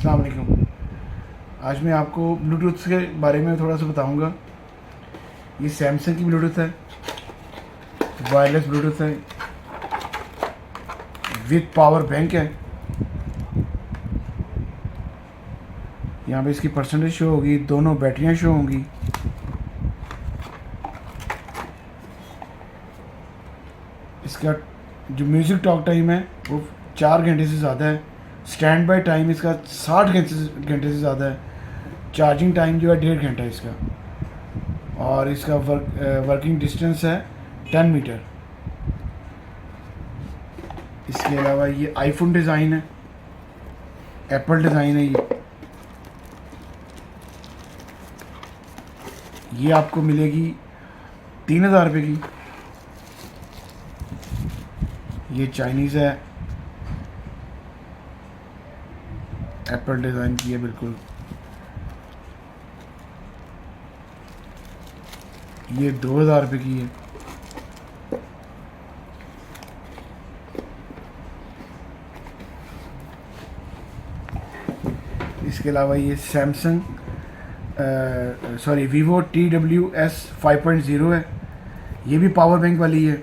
अस्सलाम वालेकुम। आज मैं आपको ब्लूटूथ के बारे में थोड़ा सा बताऊंगा। ये सैमसंग की ब्लूटूथ है, वायरलेस ब्लूटूथ है, विद पावर बैंक है। यहाँ पे इसकी परसेंटेज शो होगी, दोनों बैटरियाँ शो होंगी। इसका जो म्यूज़िक टॉक टाइम है वो 4 घंटे से ज़्यादा है। स्टैंड बाय टाइम इसका 60 घंटे से ज़्यादा है। चार्जिंग टाइम जो है 1.5 घंटा है इसका। और इसका वर्किंग डिस्टेंस है 10 मीटर। इसके अलावा ये आईफोन डिज़ाइन है, एप्पल डिज़ाइन है। ये आपको मिलेगी 3000 रुपये की। ये चाइनीज़ है, एप्पल डिज़ाइन की है बिल्कुल। ये 2000 रुपये की है। इसके अलावा ये सैमसंग वीवो TWS 5.0 है। ये भी पावर बैंक वाली है।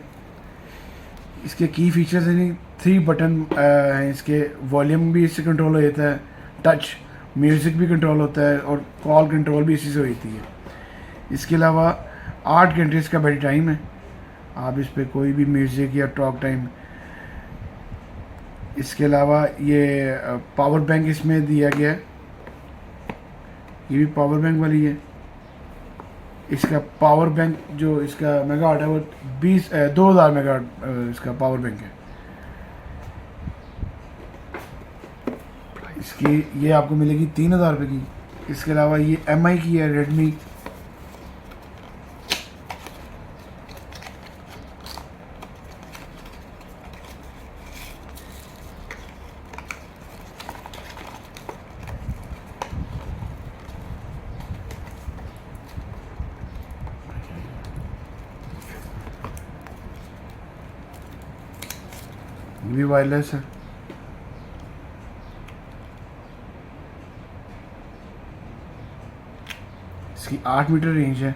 इसके की फीचर्स हैं 3 बटन हैं। इसके वॉल्यूम भी इससे कंट्रोल हो जाता है, टच म्यूज़िक भी कंट्रोल होता है और कॉल कंट्रोल भी इसी से होती है। इसके अलावा 8 घंटे इसका बैटरी टाइम है। आप इस पर कोई भी म्यूज़िक या टॉक टाइम। इसके अलावा ये पावर बैंक इसमें दिया गया है। ये भी पावर बैंक वाली है। इसका पावर बैंक जो इसका मेगावाट है वो 2000 मेगावाट इसका पावर बैंक है। इसकी ये आपको मिलेगी 3000 रुपये की। इसके अलावा ये MI की है, रेडमी। ये भी वायरलेस है। इसकी 8 मीटर रेंज है,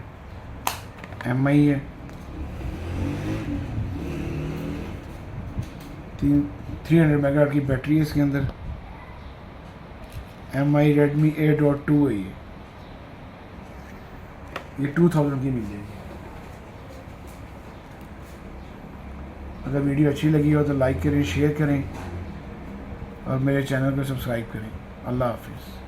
MI है। 300 मेगावाट की बैटरी है इसके अंदर। MI Redmi A.2 है। ये 2000 की मिल जाएगी। अगर वीडियो अच्छी लगी हो तो लाइक करें, शेयर करें और मेरे चैनल को सब्सक्राइब करें। अल्लाह हाफिज़।